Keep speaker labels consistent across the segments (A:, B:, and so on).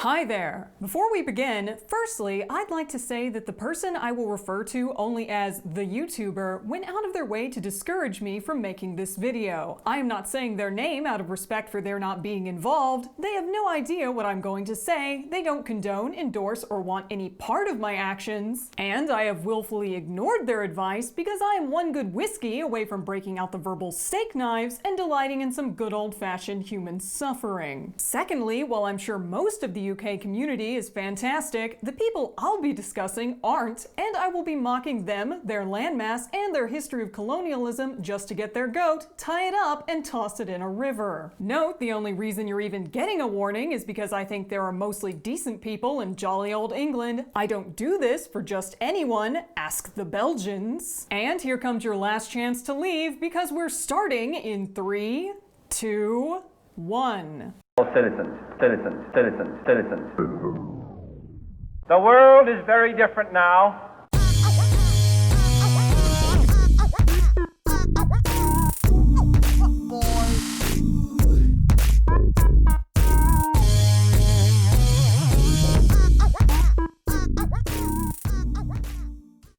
A: Hi there! Before we begin, firstly, I'd like to say that the person I will refer to only as the YouTuber went out of their way to discourage me from making this video. I am not saying their name out of respect for their not being involved. They have no idea what I'm going to say. They don't condone, endorse, or want any part of my actions. And I have willfully ignored their advice because I am one good whiskey away from breaking out the verbal steak knives and delighting in some good old-fashioned human suffering. Secondly, while I'm sure most of the UK community is fantastic, the people I'll be discussing aren't, and I will be mocking them, their landmass, and their history of colonialism just to get their goat, tie it up, and toss it in a river. Note, the only reason you're even getting a warning is because I think there are mostly decent people in jolly old England. I don't do this for just anyone, ask the Belgians. And here comes your last chance to leave because we're starting in 3, 2, 1.
B: Citizens. The world is very different now.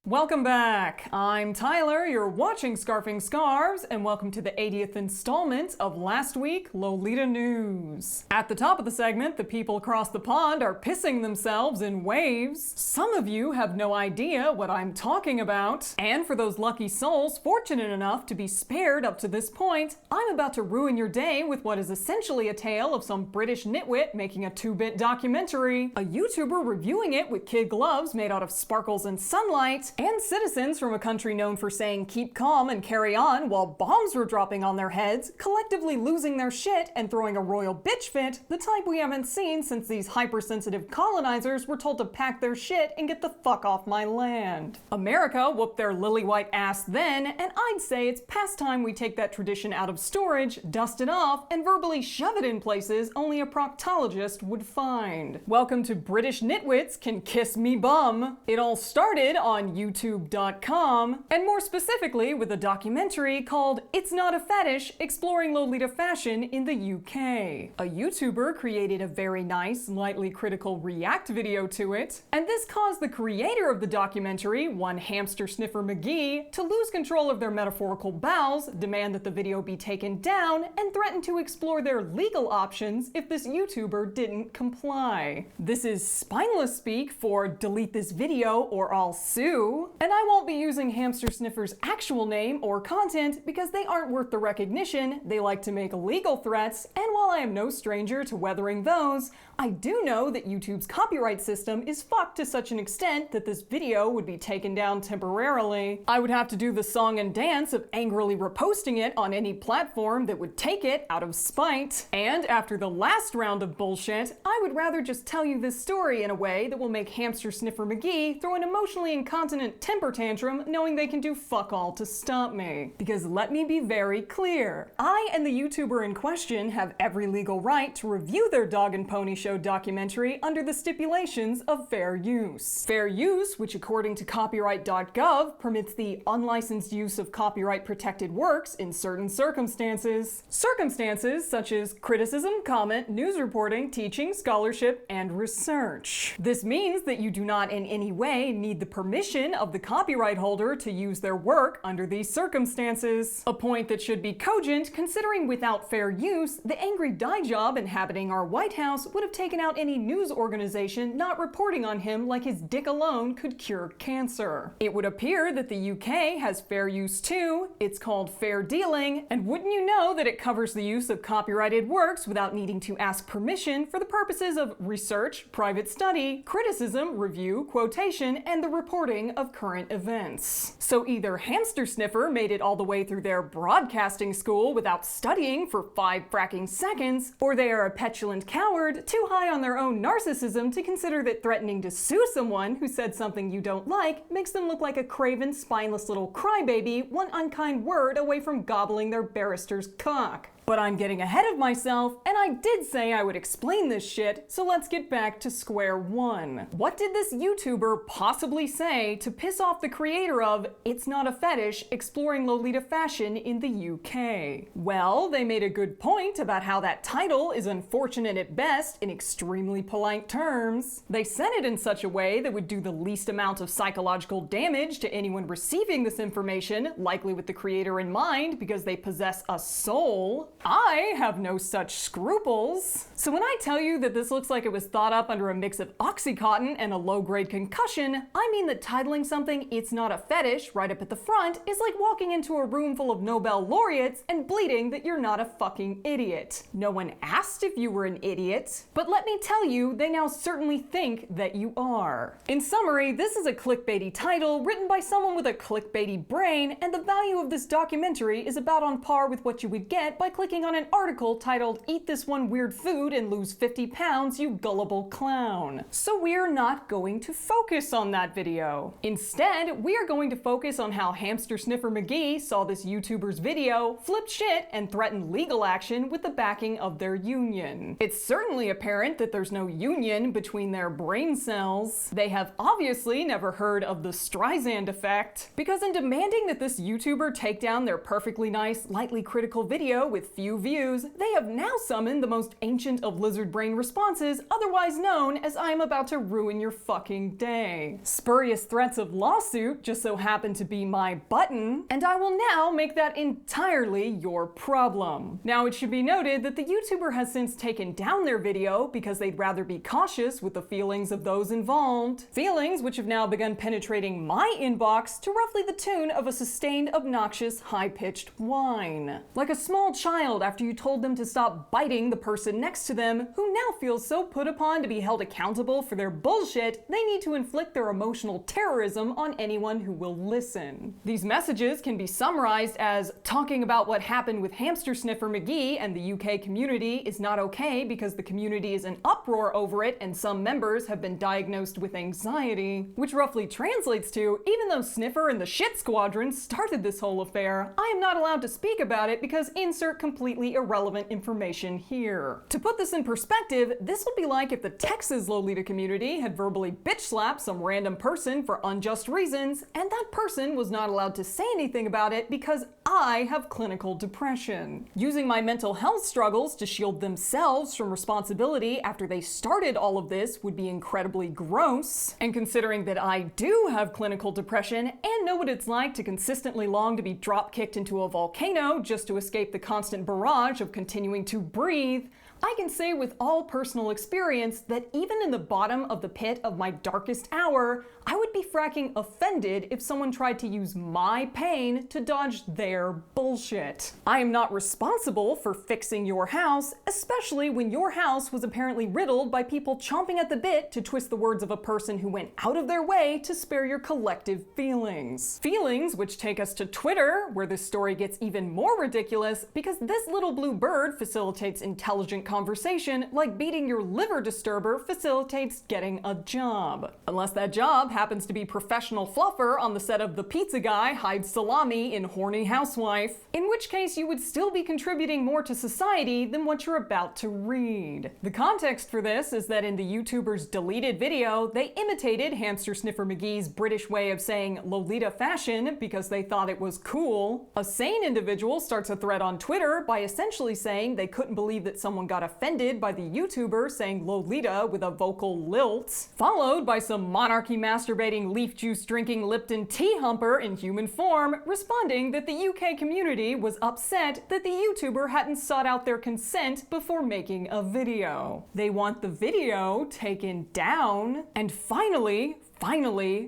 A: Welcome back! I'm Tyler, you're watching Scarfing Scarves, and welcome to the 80th installment of Last Week Lolita News. At the top of the segment, the people across the pond are pissing themselves in waves. Some of you have no idea what I'm talking about. And for those lucky souls fortunate enough to be spared up to this point, I'm about to ruin your day with what is essentially a tale of some British nitwit making a 2-bit documentary, a YouTuber reviewing it with kid gloves made out of sparkles and sunlight, and citizens from a country known for saying keep calm and carry on while bombs were dropping on their heads, collectively losing their shit and throwing a royal bitch fit, the type we haven't seen since these hypersensitive colonizers were told to pack their shit and get the fuck off my land. America whooped their lily-white ass then, and I'd say it's past time we take that tradition out of storage, dust it off, and verbally shove it in places only a proctologist would find. Welcome to British Nitwits Can Kiss Me Bum. It all started on YouTube.com, and more specifically with a documentary called It's Not a Fetish, Exploring Lolita Fashion in the UK. A YouTuber created a very nice, lightly critical react video to it, and this caused the creator of the documentary, one Hamster Sniffer McGee, to lose control of their metaphorical bowels, demand that the video be taken down, and threaten to explore their legal options if this YouTuber didn't comply. This is spineless speak for delete this video or I'll sue. And I won't be using Hamster Sniffer's actual name or content because they aren't worth the recognition. They like to make legal threats, and while I am no stranger to weathering those, I do know that YouTube's copyright system is fucked to such an extent that this video would be taken down temporarily. I would have to do the song and dance of angrily reposting it on any platform that would take it out of spite. And after the last round of bullshit, I would rather just tell you this story in a way that will make Hamster Sniffer McGee throw an emotionally incontinent temper tantrum knowing they can do fuck all to stop me. Because let me be very clear, I and the YouTuber in question have every legal right to review their dog and pony show documentary under the stipulations of fair use. Fair use, which according to copyright.gov permits the unlicensed use of copyright protected works in certain circumstances. Circumstances such as criticism, comment, news reporting, teaching, scholarship, and research. This means that you do not in any way need the permission of the copyright holder to use their work under these circumstances. A point that should be cogent considering without fair use, the angry dye job inhabiting our White House would have taken out any news organization not reporting on him like his dick alone could cure cancer. It would appear that the UK has fair use too. It's called fair dealing, and wouldn't you know that it covers the use of copyrighted works without needing to ask permission for the purposes of research, private study, criticism, review, quotation, and the reporting of current events. So either Hamster Sniffer made it all the way through their broadcasting school without studying for 5 fracking seconds, or they are a petulant coward too high on their own narcissism to consider that threatening to sue someone who said something you don't like makes them look like a craven, spineless little crybaby, one unkind word away from gobbling their barrister's cock. But I'm getting ahead of myself, and I did say I would explain this shit, so let's get back to square one. What did this YouTuber possibly say to piss off the creator of It's Not a Fetish Exploring Lolita Fashion in the UK? Well, they made a good point about how that title is unfortunate at best in extremely polite terms. They said it in such a way that would do the least amount of psychological damage to anyone receiving this information, likely with the creator in mind because they possess a soul. I have no such scruples. So when I tell you that this looks like it was thought up under a mix of Oxycontin and a low-grade concussion, I mean that titling something It's Not a Fetish right up at the front is like walking into a room full of Nobel laureates and bleating that you're not a fucking idiot. No one asked if you were an idiot, but let me tell you, they now certainly think that you are. In summary, this is a clickbaity title written by someone with a clickbaity brain, and the value of this documentary is about on par with what you would get by clicking on an article titled Eat This One Weird Food and Lose 50 Pounds, You Gullible Clown. So we're not going to focus on that video. Instead, we are going to focus on how Hamster Sniffer McGee saw this YouTuber's video, flipped shit, and threatened legal action with the backing of their union. It's certainly apparent that there's no union between their brain cells. They have obviously never heard of the Streisand effect, because in demanding that this YouTuber take down their perfectly nice, lightly critical video with few views, they have now summoned the most ancient of lizard brain responses, otherwise known as I'm about to ruin your fucking day. Spurious threats of lawsuit just so happen to be my button, and I will now make that entirely your problem. Now, it should be noted that the YouTuber has since taken down their video because they'd rather be cautious with the feelings of those involved. Feelings which have now begun penetrating my inbox to roughly the tune of a sustained, obnoxious, high-pitched whine. Like a small child after you told them to stop biting the person next to them, who now feels so put upon to be held accountable for their bullshit, they need to inflict their emotional terrorism on anyone who will listen. These messages can be summarized as talking about what happened with Hamster Sniffer McGee and the UK community is not okay because the community is in uproar over it and some members have been diagnosed with anxiety, which roughly translates to, even though Sniffer and the Shit Squadron started this whole affair, I am not allowed to speak about it because insert completely irrelevant information here. To put this in perspective, this would be like if the Texas Lolita community had verbally bitch slapped some random person for unjust reasons, and that person was not allowed to say anything about it because I have clinical depression. Using my mental health struggles to shield themselves from responsibility after they started all of this would be incredibly gross, and considering that I do have clinical depression and know what it's like to consistently long to be drop-kicked into a volcano just to escape the constant barrage of continuing to breathe, I can say with all personal experience that even in the bottom of the pit of my darkest hour, I would be fracking offended if someone tried to use my pain to dodge their bullshit. I am not responsible for fixing your house, especially when your house was apparently riddled by people chomping at the bit to twist the words of a person who went out of their way to spare your collective feelings. Feelings which take us to Twitter, where this story gets even more ridiculous because this little blue bird facilitates intelligent conversation like beating your liver disturber facilitates getting a job. Unless that job happens to be professional fluffer on the set of The Pizza Guy Hides Salami in Horny Housewife, in which case you would still be contributing more to society than what you're about to read. The context for this is that in the YouTuber's deleted video, they imitated Hamster Sniffer McGee's British way of saying Lolita fashion because they thought it was cool. A sane individual starts a thread on Twitter by essentially saying they couldn't believe that someone got offended by the YouTuber saying Lolita with a vocal lilt, followed by some monarchy masturbating, leaf juice drinking Lipton tea humper in human form responding that the UK community was upset that the YouTuber hadn't sought out their consent before making a video. They want the video taken down. And finally,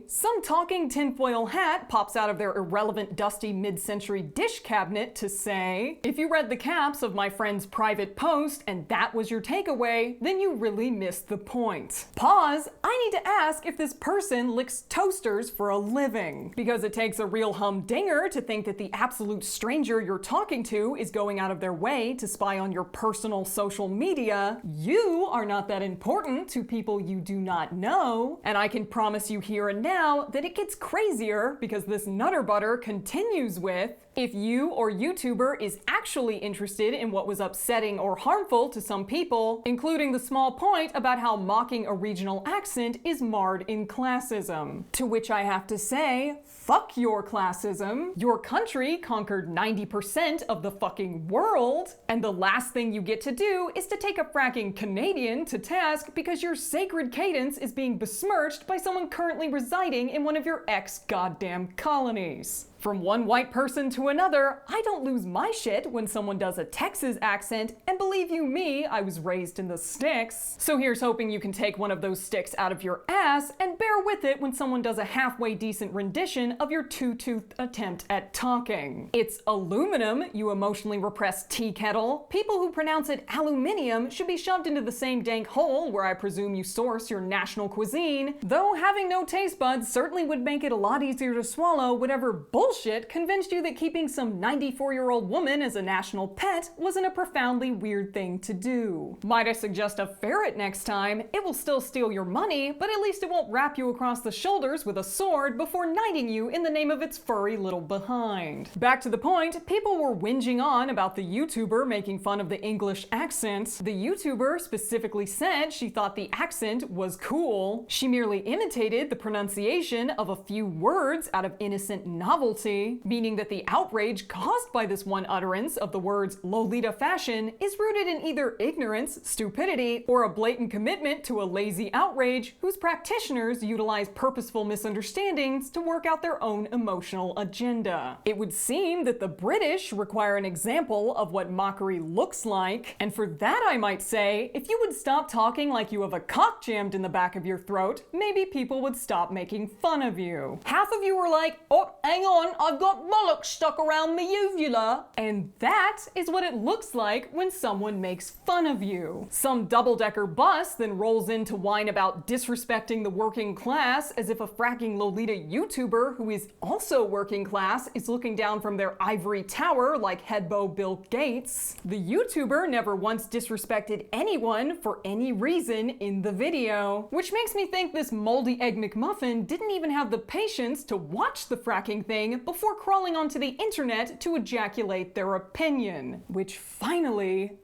A: some talking tinfoil hat pops out of their irrelevant, dusty mid-century dish cabinet to say, if you read the caps of my friend's private post and that was your takeaway, then you really missed the point. Pause, I need to ask if this person licks toasters for a living. Because it takes a real humdinger to think that the absolute stranger you're talking to is going out of their way to spy on your personal social media. You are not that important to people you do not know, and I can promise you here and now that it gets crazier because this nutter butter continues with, If you or YouTuber is actually interested in what was upsetting or harmful to some people, including the small point about how mocking a regional accent is marred in classism. To which I have to say, fuck your classism. Your country conquered 90% of the fucking world, and the last thing you get to do is to take a fracking Canadian to task because your sacred cadence is being besmirched by someone currently residing in one of your ex-goddamn colonies. From one white person to another, I don't lose my shit when someone does a Texas accent, and believe you me, I was raised in the sticks. So here's hoping you can take one of those sticks out of your ass and bear with it when someone does a halfway decent rendition of your two-toothed attempt at talking. It's aluminum, you emotionally repressed tea kettle. People who pronounce it aluminium should be shoved into the same dank hole where I presume you source your national cuisine, though having no taste buds certainly would make it a lot easier to swallow whatever bullshit convinced you that keeping some 94-year-old woman as a national pet wasn't a profoundly weird thing to do. Might I suggest a ferret next time? It will still steal your money, but at least it won't wrap you across the shoulders with a sword before knighting you in the name of its furry little behind. Back to the point, people were whinging on about the YouTuber making fun of the English accent. The YouTuber specifically said she thought the accent was cool. She merely imitated the pronunciation of a few words out of innocent novelty, meaning that the outrage caused by this one utterance of the words Lolita fashion is rooted in either ignorance, stupidity, or a blatant commitment to a lazy outrage whose practitioners utilize purposeful misunderstandings to work out their own emotional agenda. It would seem that the British require an example of what mockery looks like, and for that I might say, if you would stop talking like you have a cock jammed in the back of your throat, maybe people would stop making fun of you. Half of you were like, oh, hang on, I've got bollocks stuck around my uvula. And that is what it looks like when someone makes fun of you. Some double-decker bus then rolls in to whine about disrespecting the working class as if a fracking Lolita YouTuber who is also working class is looking down from their ivory tower like headbo Bill Gates. The YouTuber never once disrespected anyone for any reason in the video, which makes me think this moldy egg McMuffin didn't even have the patience to watch the fracking thing before crawling onto the internet to ejaculate their opinion. Which finally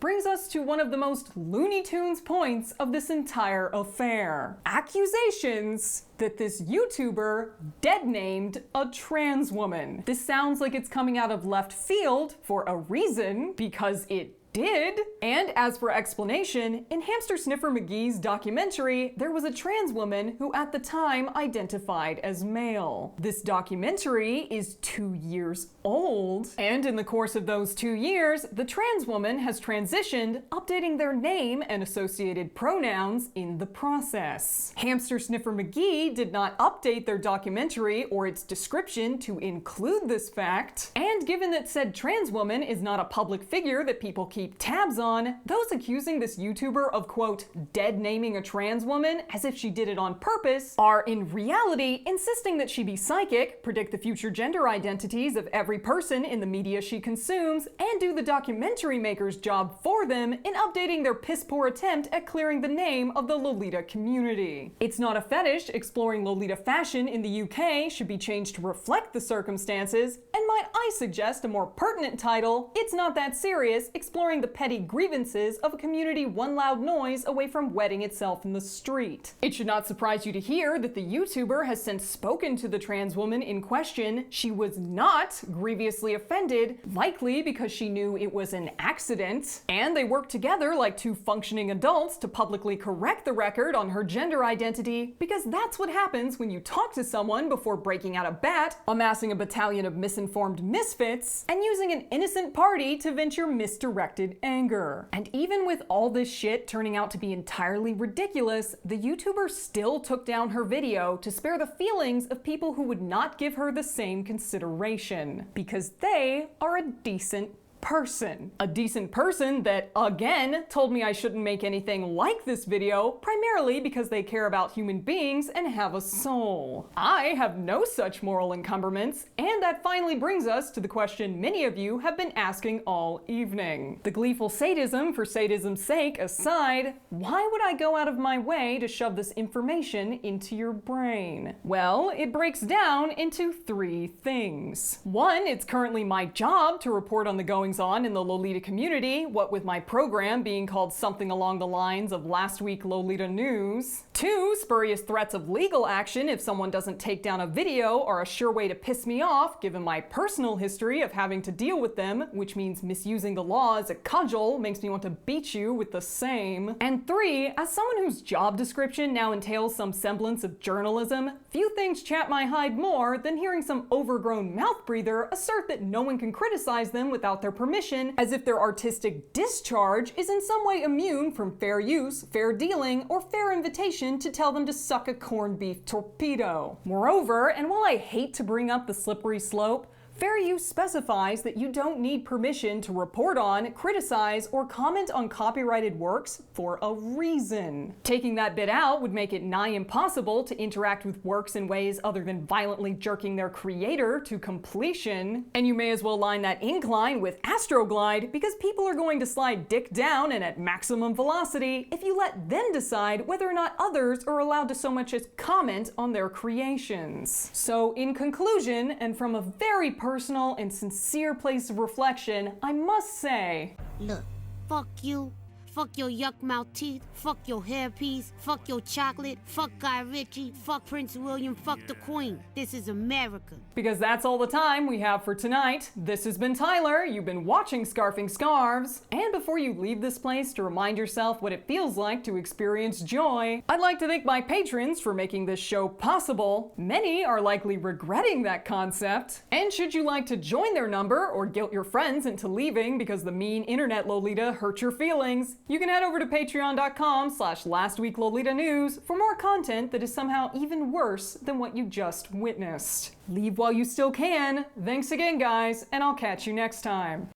A: brings us to one of the most Looney Tunes points of this entire affair. Accusations that this YouTuber dead-named a trans woman. This sounds like it's coming out of left field for a reason, because it did. And as for explanation, in Hamster Sniffer McGee's documentary, there was a trans woman who at the time identified as male. This documentary is 2 years old, and in the course of those 2 years, the trans woman has transitioned, updating their name and associated pronouns in the process. Hamster Sniffer McGee did not update their documentary or its description to include this fact, and given that said trans woman is not a public figure that people keep tabs on, those accusing this YouTuber of, quote, dead naming a trans woman as if she did it on purpose are in reality insisting that she be psychic, predict the future gender identities of every person in the media she consumes, and do the documentary maker's job for them in updating their piss-poor attempt at clearing the name of the Lolita community. It's Not a Fetish exploring Lolita fashion in the UK should be changed to reflect the circumstances, and might I suggest a more pertinent title, It's Not That Serious exploring the petty grievances of a community one loud noise away from wetting itself in the street. It should not surprise you to hear that the YouTuber has since spoken to the trans woman in question. She was not grievously offended, likely because she knew it was an accident, and they worked together like two functioning adults to publicly correct the record on her gender identity, because that's what happens when you talk to someone before breaking out a bat, amassing a battalion of misinformed misfits, and using an innocent party to vent your misdirected anger. And even with all this shit turning out to be entirely ridiculous, the YouTuber still took down her video to spare the feelings of people who would not give her the same consideration, because they are a decent person. A decent person that, again, told me I shouldn't make anything like this video, primarily because they care about human beings and have a soul. I have no such moral encumberments, and that finally brings us to the question many of you have been asking all evening. The gleeful sadism for sadism's sake aside, why would I go out of my way to shove this information into your brain? Well, it breaks down into three things. One, it's currently my job to report on the goings-on in the Lolita community, what with my program being called something along the lines of Last Week Lolita News. Two, spurious threats of legal action if someone doesn't take down a video are a sure way to piss me off, given my personal history of having to deal with them, which means misusing the law as a cudgel makes me want to beat you with the same. And three, as someone whose job description now entails some semblance of journalism, few things chat my hide more than hearing some overgrown mouth breather assert that no one can criticize them without their permission, as if their artistic discharge is in some way immune from fair use, fair dealing, or fair invitation to tell them to suck a corned beef torpedo. Moreover, and while I hate to bring up the slippery slope, fair use specifies that you don't need permission to report on, criticize, or comment on copyrighted works for a reason. Taking that bit out would make it nigh impossible to interact with works in ways other than violently jerking their creator to completion. And you may as well line that incline with Astroglide, because people are going to slide dick down and at maximum velocity if you let them decide whether or not others are allowed to so much as comment on their creations. So in conclusion, and from a very personal and sincere place of reflection, I must say,
C: look, fuck you, fuck your yuck mouth teeth, fuck your hairpiece, fuck your chocolate, fuck Guy Ritchie, fuck Prince William, fuck the Queen. This is America.
A: Because that's all the time we have for tonight. This has been Tyler, you've been watching Scarfing Scarves, and before you leave this place to remind yourself what it feels like to experience joy, I'd like to thank my patrons for making this show possible. Many are likely regretting that concept, and should you like to join their number or guilt your friends into leaving because the mean internet Lolita hurt your feelings, you can head over to patreon.com/lastweeklolitanews for more content that is somehow even worse than what you just witnessed. Leave while you still can. Thanks again, guys, and I'll catch you next time.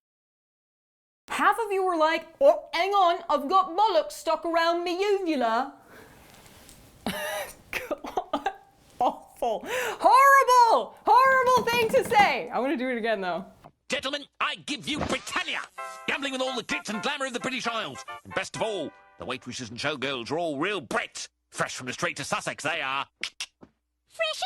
A: Half of you were like, oh, hang on, I've got bollocks stuck around me uvula. God, awful. Horrible! Horrible thing to say! I want to do it again, though.
D: Gentlemen, I give you Britannia! Gambling with all the glitz and glamour of the British Isles. And best of all, the waitresses and showgirls are all real Brits. Fresh from the Strait to Sussex, they are.
C: Fresh